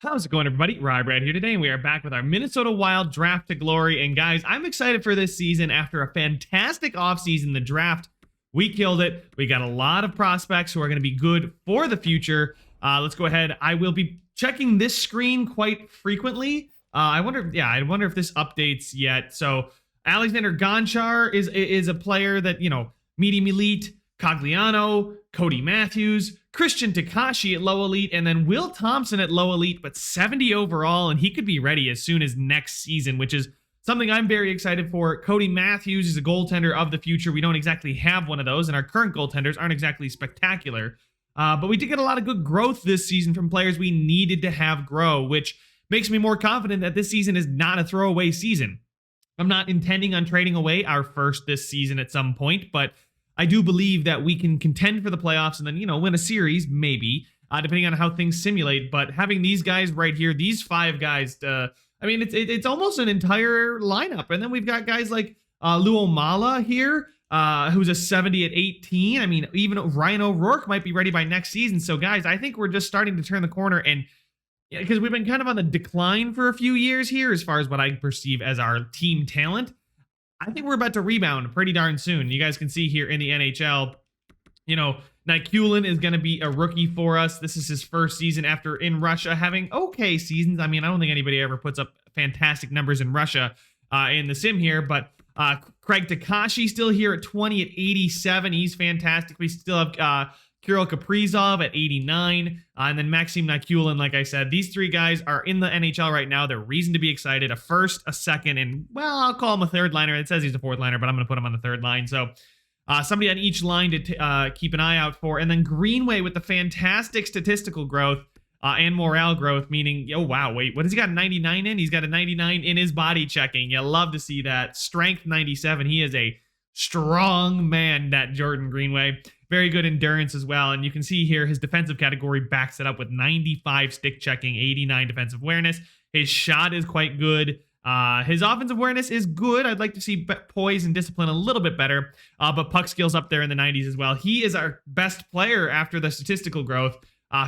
How's it going, everybody? Brad here today, and we are back with our Minnesota Wild Draft to Glory. And guys, I'm excited for this season. After a fantastic offseason, the draft, we killed it. We got a lot of prospects who are going to be good for the future. Let's go ahead. I will be checking this screen quite frequently. I wonder if this updates yet. So Alexander Gonchar is a player that, medium elite. Cogliano, Cody Matthews, Christian Takashi at low elite, and then Will Thompson at low elite, but 70 overall, and he could be ready as soon as next season, which is something I'm very excited for. Cody Matthews is a goaltender of the future. We don't exactly have one of those, and our current goaltenders aren't exactly spectacular. But we did get a lot of good growth this season from players we needed to have grow, which makes me more confident that this season is not a throwaway season. I'm not intending on trading away our first this season at some point, but I do believe that we can contend for the playoffs and then, win a series, maybe, depending on how things simulate. But having these guys right here, these five guys, it's almost an entire lineup. And then we've got guys like Luomala here, who's a 70 at 18. I mean, even Ryan O'Rourke might be ready by next season. So, guys, I think we're just starting to turn the corner. And because we've been kind of on the decline for a few years here as far as what I perceive as our team talent. I think we're about to rebound pretty darn soon. You guys can see here in the NHL, Nykulin is going to be a rookie for us. This is his first season after in Russia having okay seasons. I mean, I don't think anybody ever puts up fantastic numbers in Russia in the sim here, but Craig Takashi still here at 20 at 87. He's fantastic. We still have Kirill Kaprizov at 89, and then Maxim Nykulin, like I said. These three guys are in the NHL right now. They're reason to be excited. A first, a second, and, I'll call him a third liner. It says he's a fourth liner, but I'm going to put him on the third line. So somebody on each line to keep an eye out for. And then Greenway with the fantastic statistical growth and morale growth, meaning, what has he got 99 in? He's got a 99 in his body checking. You love to see that. Strength 97. He is a strong man, that Jordan Greenway. Very good endurance as well. And you can see here his defensive category backs it up with 95 stick checking, 89 defensive awareness. His shot is quite good. His offensive awareness is good. I'd like to see poise and discipline a little bit better. But puck skills up there in the 90s as well. He is our best player after the statistical growth.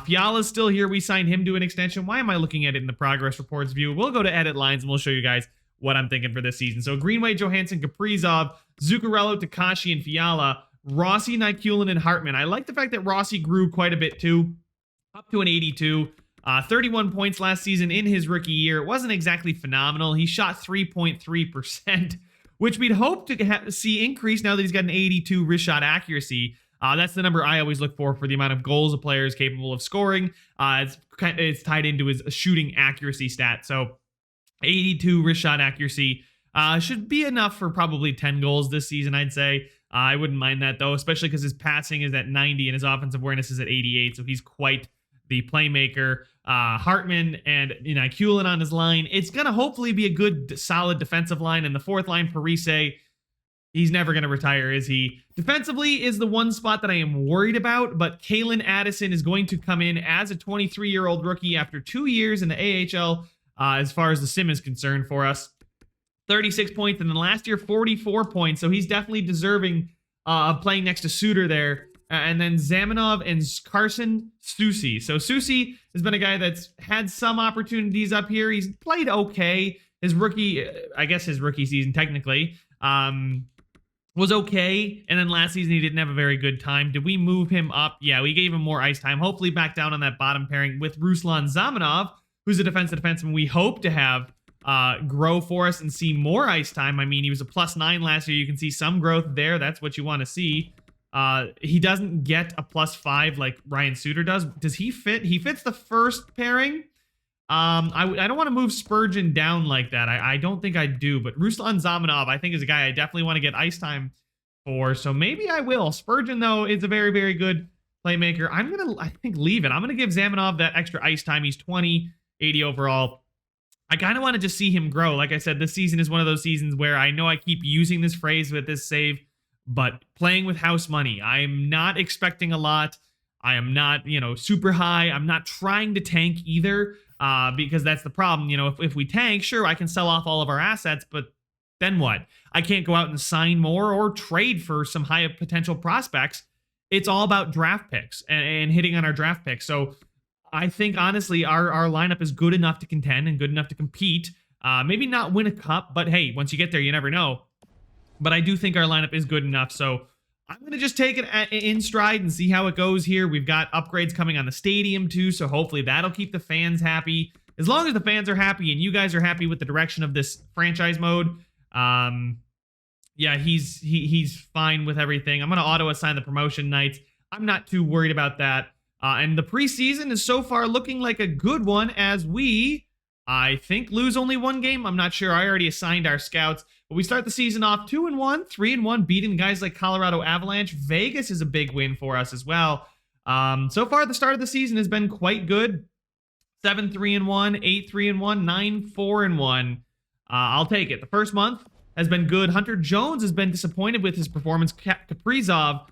Fiala's still here. We signed him to an extension. Why am I looking at it in the progress reports view? We'll go to edit lines and we'll show you guys what I'm thinking for this season. So Greenway, Johansson, Kaprizov, Zuccarello, Takashi, and Fiala. Rossi, Nykulin, and Hartman. I like the fact that Rossi grew quite a bit too, up to an 82. 31 points last season in his rookie year. It wasn't exactly phenomenal. He shot 3.3%, which we'd hope to see increase now that he's got an 82 wrist shot accuracy. That's the number I always look for the amount of goals a player is capable of scoring. It's tied into his shooting accuracy stat. So 82 wrist shot accuracy should be enough for probably 10 goals this season, I'd say. I wouldn't mind that, though, especially because his passing is at 90 and his offensive awareness is at 88, so he's quite the playmaker. Hartman and Nykulin on his line. It's going to hopefully be a good, solid defensive line. And the fourth line, Parise, he's never going to retire, is he? Defensively is the one spot that I am worried about, but Kalen Addison is going to come in as a 23-year-old rookie after 2 years in the AHL, as far as the sim is concerned for us. 36 points, and then last year 44 points, so he's definitely deserving of playing next to Suter there. And then Zamanov and Carson Soucy. So Soucy has been a guy that's had some opportunities up here. He's played okay. His rookie season technically was okay, and then last season he didn't have a very good time. Did we move him up? Yeah, we gave him more ice time. Hopefully back down on that bottom pairing with Ruslan Zamanov, who's a defenseman we hope to have grow for us and see more ice time. I mean, he was a +9 last year. You can see some growth there. That's what you want to see. He doesn't get a +5 like Ryan Suter does. Does he fit? He fits the first pairing. I don't want to move Spurgeon down like that. I don't think I do, but Ruslan Zamanov, I think, is a guy I definitely want to get ice time for, so maybe I will. Spurgeon, though, is a very, very good playmaker. I think, leave it. I'm going to give Zamanov that extra ice time. He's 20, 80 overall. I kind of want to just see him grow. Like I said, this season is one of those seasons where I know I keep using this phrase with this save, but playing with house money. I'm not expecting a lot. I am not, super high. I'm not trying to tank either, because that's the problem. If we tank, sure, I can sell off all of our assets, but then what? I can't go out and sign more or trade for some high potential prospects. It's all about draft picks and hitting on our draft picks. So I think honestly our lineup is good enough to contend and good enough to compete. Maybe not win a cup, but hey, once you get there, you never know. But I do think our lineup is good enough, so I'm going to just take it in stride and see how it goes here. We've got upgrades coming on the stadium too, so hopefully that'll keep the fans happy. As long as the fans are happy and you guys are happy with the direction of this franchise mode, yeah, he's fine with everything. I'm going to auto-assign the promotion nights. I'm not too worried about that. And the preseason is so far looking like a good one as we, I think, lose only one game. I'm not sure. I already assigned our scouts. But we start the season off 2-1, 3-1, beating guys like Colorado Avalanche. Vegas is a big win for us as well. So far, the start of the season has been quite good. 7-3-1, 8-3-1, 9-4-1. I'll take it. The first month has been good. Hunter Jones has been disappointed with his performance. Kaprizov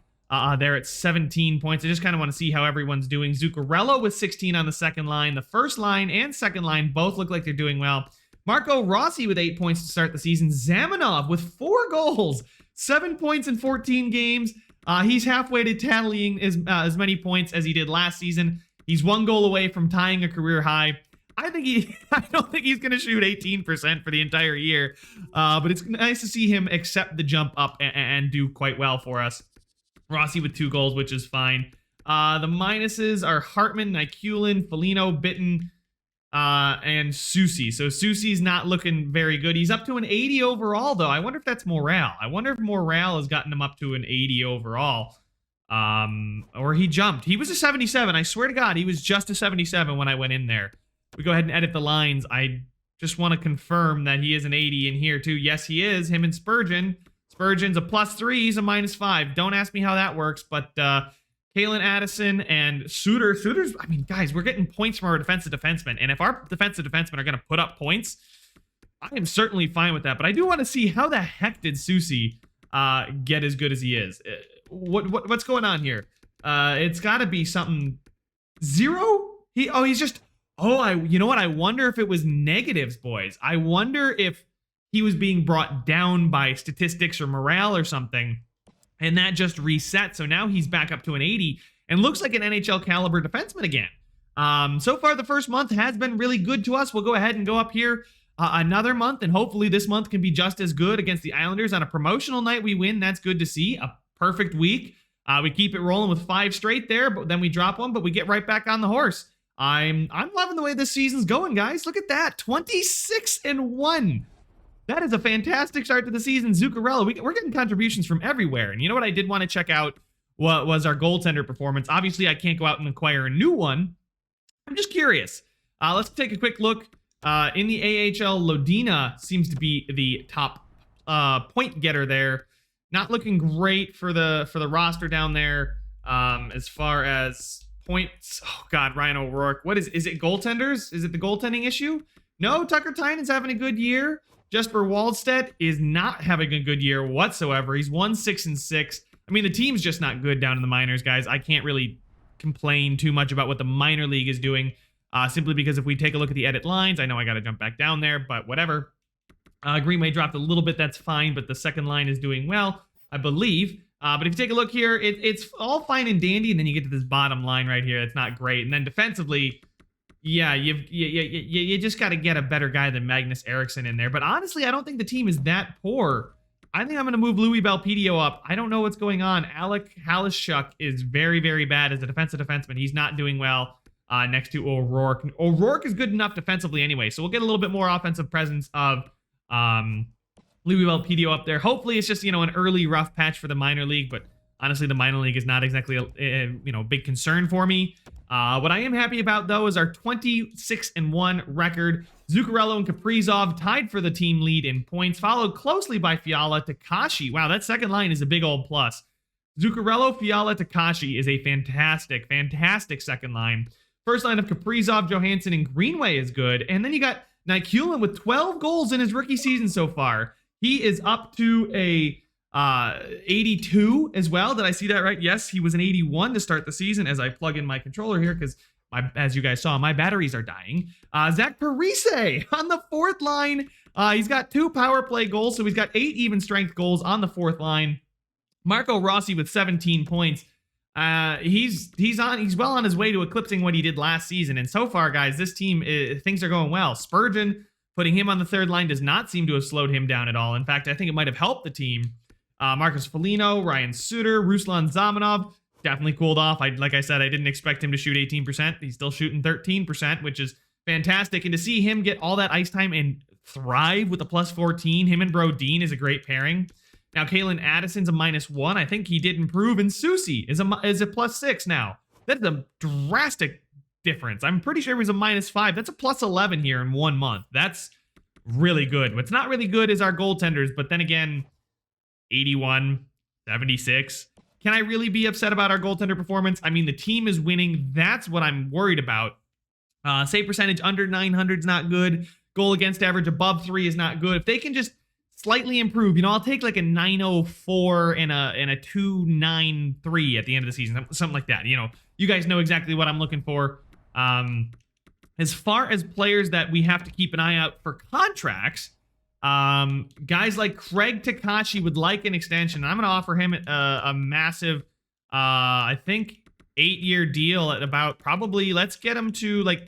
there at 17 points. I just kind of want to see how everyone's doing. Zuccarello with 16 on the second line. The first line and second line both look like they're doing well. Marco Rossi with 8 points to start the season. Zamanov with 4 goals, 7 points in 14 games. He's halfway to tallying as many points as he did last season. He's 1 goal away from tying a career high. I don't think he's going to shoot 18% for the entire year, but it's nice to see him accept the jump up and do quite well for us. Rossi with 2 goals, which is fine. The minuses are Hartman, Nykulin, Foligno, Bitten, and Soucy. So Soucy's not looking very good. He's up to an 80 overall, though. I wonder if that's morale. I wonder if morale has gotten him up to an 80 overall. Or he jumped. He was a 77. I swear to God, he was just a 77 when I went in there. We go ahead and edit the lines. I just want to confirm that he is an 80 in here, too. Yes, he is. Him and Spurgeon. Spurgeon's a +3. He's a -5. Don't ask me how that works, but Kalen Addison and Suter's, I mean, guys, we're getting points from our defensive defensemen, and if our defensive defensemen are going to put up points, I am certainly fine with that, but I do want to see how the heck did Soucy get as good as he is. What's going on here? It's got to be something 0? He's just, you know what? I wonder if it was negatives, boys. I wonder if he was being brought down by statistics or morale or something, and that just reset. So now he's back up to an 80 and looks like an NHL caliber defenseman again. So far, the first month has been really good to us. We'll go ahead and go up here another month, and hopefully this month can be just as good against the Islanders. On a promotional night, we win. That's good to see. A perfect week. We keep it rolling with 5 straight there, but then we drop one, but we get right back on the horse. I'm loving the way this season's going, guys. Look at that. 26-1. That is a fantastic start to the season. Zuccarello, we're getting contributions from everywhere. And you know what I did want to check out was our goaltender performance. Obviously, I can't go out and acquire a new one. I'm just curious. Let's take a quick look. In the AHL, Lodina seems to be the top point getter there. Not looking great for the roster down there as far as points. Oh, God, Ryan O'Rourke. Is it goaltenders? Is it the goaltending issue? No, Tucker Tynan's having a good year. Jesper Waldstedt is not having a good year whatsoever. He's 1-6-6. I mean, the team's just not good down in the minors, guys. I can't really complain too much about what the minor league is doing, simply because if we take a look at the edit lines, I know I got to jump back down there, but whatever. Greenway dropped a little bit. That's fine, but the second line is doing well, I believe. But if you take a look here, it's all fine and dandy, and then you get to this bottom line right here. It's not great. And then defensively, yeah, you just got to get a better guy than Magnus Eriksson in there. But honestly, I don't think the team is that poor. I think I'm going to move Louis Belpedio up. I don't know what's going on. Alec Halishuk is very, very bad as a defensive defenseman. He's not doing well next to O'Rourke. O'Rourke is good enough defensively anyway, so we'll get a little bit more offensive presence of Louis Belpedio up there. Hopefully, it's just, an early rough patch for the minor league, but honestly, the minor league is not exactly a big concern for me. What I am happy about, though, is our 26-1 record. Zuccarello and Kaprizov tied for the team lead in points, followed closely by Fiala. Takashi. Wow, that second line is a big old plus. Zuccarello, Fiala, Takashi is a fantastic, fantastic second line. First line of Kaprizov, Johansson, and Greenway is good. And then you got Nykulin with 12 goals in his rookie season so far. He is up to a 82 as well. Did I see that right? Yes, he was an 81 to start the season as I plug in my controller here because, as you guys saw, my batteries are dying. Zach Parise on the fourth line. He's got 2 power play goals, so he's got 8 even strength goals on the fourth line. Marco Rossi with 17 points. He's well on his way to eclipsing what he did last season. And so far, guys, this team, things are going well. Spurgeon, putting him on the third line does not seem to have slowed him down at all. In fact, I think it might have helped the team. Marcus Foligno, Ryan Suter, Ruslan Zamanov definitely cooled off. Like I said, I didn't expect him to shoot 18%. He's still shooting 13%, which is fantastic. And to see him get all that ice time and thrive with a plus 14, him and Brodin is a great pairing. Now, Kalen Addison's a -1. I think he did improve, and Susie is a +6 now. That's a drastic difference. I'm pretty sure he was a -5. That's a +11 here in 1 month. That's really good. What's not really good is our goaltenders, but then again, 81, 76. Can I really be upset about our goaltender performance? I mean, the team is winning. That's what I'm worried about. Save percentage under 900 is not good. Goal against average above 3 is not good. If they can just slightly improve, I'll take like a 904 and a 293 at the end of the season, something like that. You guys know exactly what I'm looking for. As far as players that we have to keep an eye out for contracts, guys like Craig Takashi would like an extension. I'm going to offer him a massive, I think, 8-year deal at about probably, let's get him to like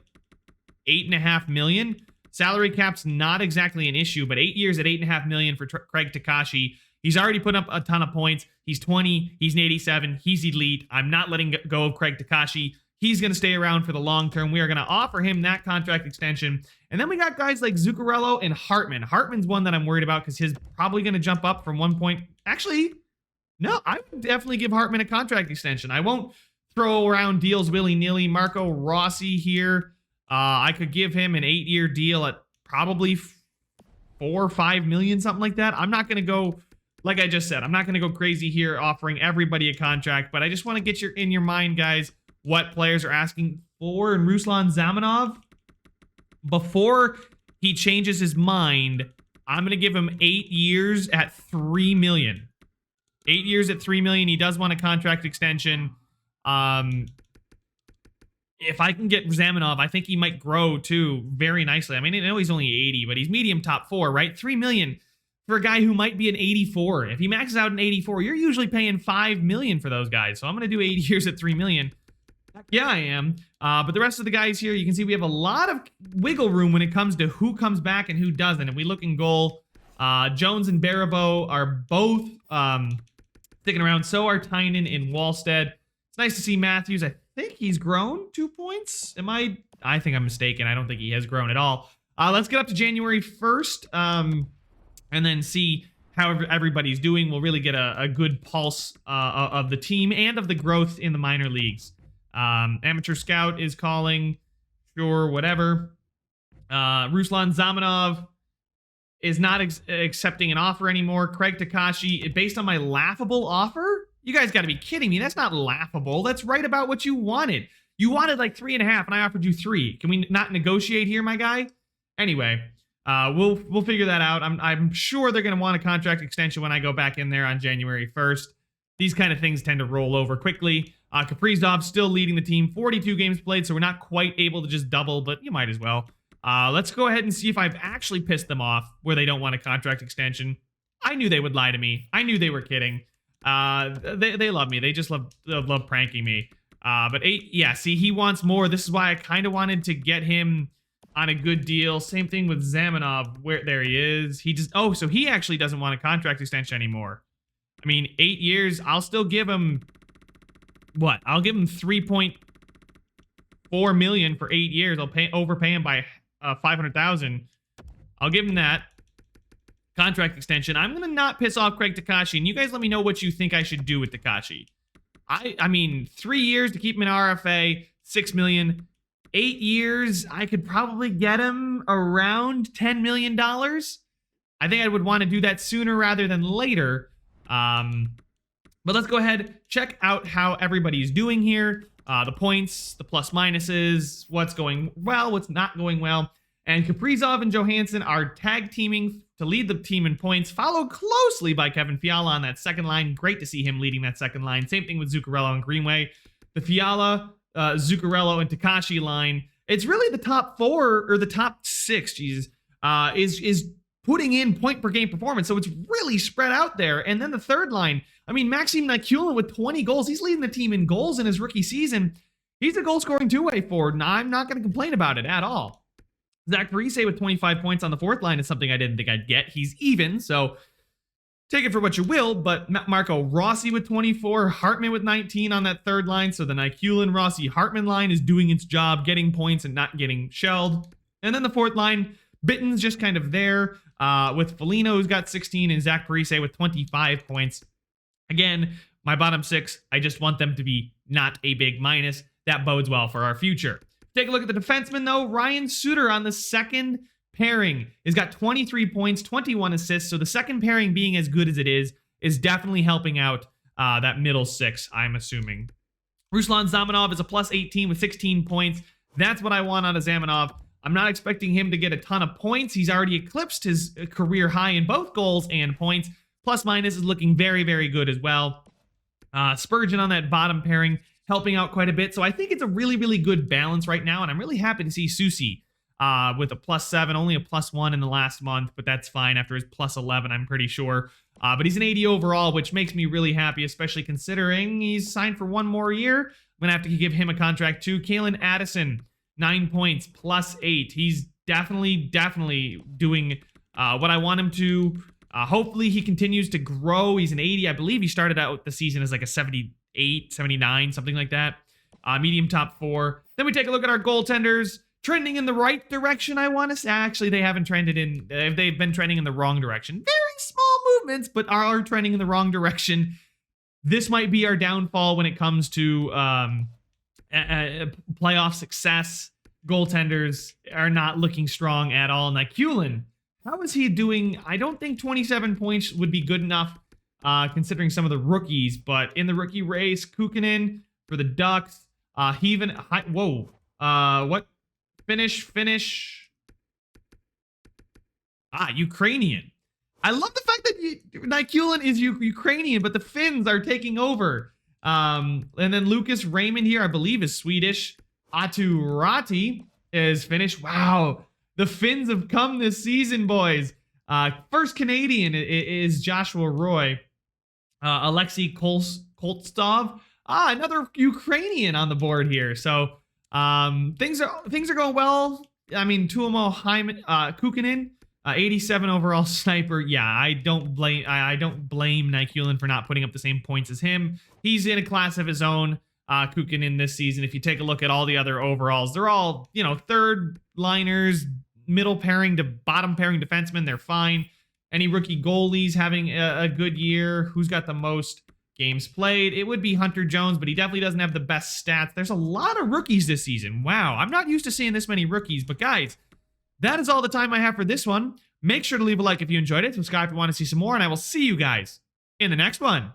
$8.5 million. Salary cap's not exactly an issue, but 8 years at $8.5 million for Craig Takashi. He's already put up a ton of points. He's 20. He's an 87. He's elite. I'm not letting go of Craig Takashi. He's going to stay around for the long term. We are going to offer him that contract extension. And then we got guys like Zuccarello and Hartman. Hartman's one that I'm worried about because he's probably going to jump up from 1 point. Actually, no, I would definitely give Hartman a contract extension. I won't throw around deals willy-nilly. Marco Rossi here. I could give him an 8-year deal at probably 4 or 5 million, something like that. I'm not going to go, like I just said, I'm not going to go crazy here offering everybody a contract, but I just want to get in your mind, guys, what players are asking for. And Ruslan Zamanov, before he changes his mind, I'm going to give him 8 years at $3 million. 8 years at $3 million. He does want a contract extension. If I can get Zamanov, I think he might grow too very nicely. I mean, I know he's only 80, but he's medium top 4, right? $3 million for a guy who might be an 84. If he maxes out an 84, you're usually paying $5 million for those guys. So I'm going to do 8 years at $3 million. Yeah, I am. But the rest of the guys here, you can see we have a lot of wiggle room when it comes to who comes back and who doesn't. If we look in goal, Jones and Baribeau are both sticking around. So are Tynan and Wallstead. It's nice to see Matthews. I think he's grown 2 points. I think I'm mistaken. I don't think he has grown at all. Let's get up to January 1st and then see how everybody's doing. We'll really get a good pulse of the team and of the growth in the minor leagues. Amateur Scout is calling. Sure, whatever. Ruslan Zamanov is not accepting an offer anymore. Craig Takashi, based on my laughable offer? You guys got to be kidding me. That's not laughable. That's right about what you wanted. You wanted like 3.5, and I offered you 3. Can we not negotiate here, my guy? Anyway, we'll figure that out. I'm sure they're going to want a contract extension when I go back in there on January 1st. These kind of things tend to roll over quickly. Kaprizov still leading the team, 42 games played, so we're not quite able to just double, but you might as well. Let's go ahead and see if I've actually pissed them off where they don't want a contract extension. I knew they would lie to me. I knew they were kidding. They love me. They just love pranking me. But 8, yeah, see, he wants more. This is why I kind of wanted to get him on a good deal. Same thing with Zamanov. There he is. So he actually doesn't want a contract extension anymore. I mean, 8 years, I'll still give him, what? I'll give him 3.4 million for 8 years. I'll overpay him by 500,000. I'll give him that. Contract extension. I'm going to not piss off Craig Takashi, and you guys let me know what you think I should do with Takashi. I mean, 3 years to keep him in RFA, $6 million. 8 years, I could probably get him around $10 million. I think I would want to do that sooner rather than later. But let's go ahead, check out how everybody's doing here. The points, the plus minuses, what's going well, what's not going well. And Kaprizov and Johansson are tag teaming to lead the team in points, followed closely by Kevin Fiala on that second line. Great to see him leading that second line. Same thing with Zuccarello and Greenway. The Fiala, Zuccarello, and Takashi line. It's really the top 4 or the top 6, Jesus, is putting in point per game performance. So it's really spread out there. And then the third line, I mean, Maxim Nikulin with 20 goals. He's leading the team in goals in his rookie season. He's a goal-scoring two-way forward, and I'm not going to complain about it at all. Zach Parise with 25 points on the fourth line is something I didn't think I'd get. He's even, so take it for what you will, but Marco Rossi with 24, Hartman with 19 on that third line, so the Nikulin, Rossi, Hartman line is doing its job, getting points and not getting shelled. And then the fourth line, Bitten's just kind of there, with Foligno, who's got 16, and Zach Parise with 25 points. Again, my bottom six, I just want them to be not a big minus. That bodes well for our future. Take a look at the defenseman, though. Ryan Suter on the second pairing has got 23 points, 21 assists. So the second pairing being as good as it is definitely helping out that middle six, I'm assuming. Ruslan Zamanov is a plus 18 with 16 points. That's what I want out of Zamanov. I'm not expecting him to get a ton of points. He's already eclipsed his career high in both goals and points. Plus minus is looking very, very good as well. Spurgeon on that bottom pairing, helping out quite a bit. So I think it's a really, really good balance right now. And I'm really happy to see Susi with a plus 7, only a plus 1 in the last month, but that's fine after his plus 11, I'm pretty sure. But he's an 80 overall, which makes me really happy, especially considering he's signed for one more year. I'm going to have to give him a contract too. Kalen Addison, 9 points, plus 8. He's definitely doing what I want him to. Hopefully he continues to grow. He's an 80. I believe he started out the season as like a 78, 79, something like that. Medium top 4. Then we take a look at our goaltenders. Trending in the right direction, I want to say. Actually, they haven't trended in. They've been trending in the wrong direction. Very small movements, but are trending in the wrong direction. This might be our downfall when it comes to playoff success. Goaltenders are not looking strong at all. Nikulin, how is he doing? I don't think 27 points would be good enough considering some of the rookies, but in the rookie race, Kukkonen for the Ducks, what? Finish. Ukrainian. I love the fact that Nikulin is Ukrainian, but the Finns are taking over. And then Lucas Raymond here, I believe, is Swedish. Atu Rati is Finnish. Wow. The Finns have come this season, boys. First Canadian is Joshua Roy. Alexei Koltsov. Another Ukrainian on the board here. So things are going well. I mean, Tuomo Kukkonen, 87 overall sniper. Yeah, I don't blame Nikulin for not putting up the same points as him. He's in a class of his own. Kukkonen this season. If you take a look at all the other overalls, they're all, third liners, middle pairing to bottom pairing defensemen. They're fine. Any rookie goalies having a good year? Who's got the most games played? It would be Hunter Jones, but he definitely doesn't have the best stats. There's a lot of rookies this season. Wow, I'm not used to seeing this many rookies, but guys, that is all the time I have for this one. Make sure to leave a like if you enjoyed it, subscribe if you want to see some more, and I will see you guys in the next one.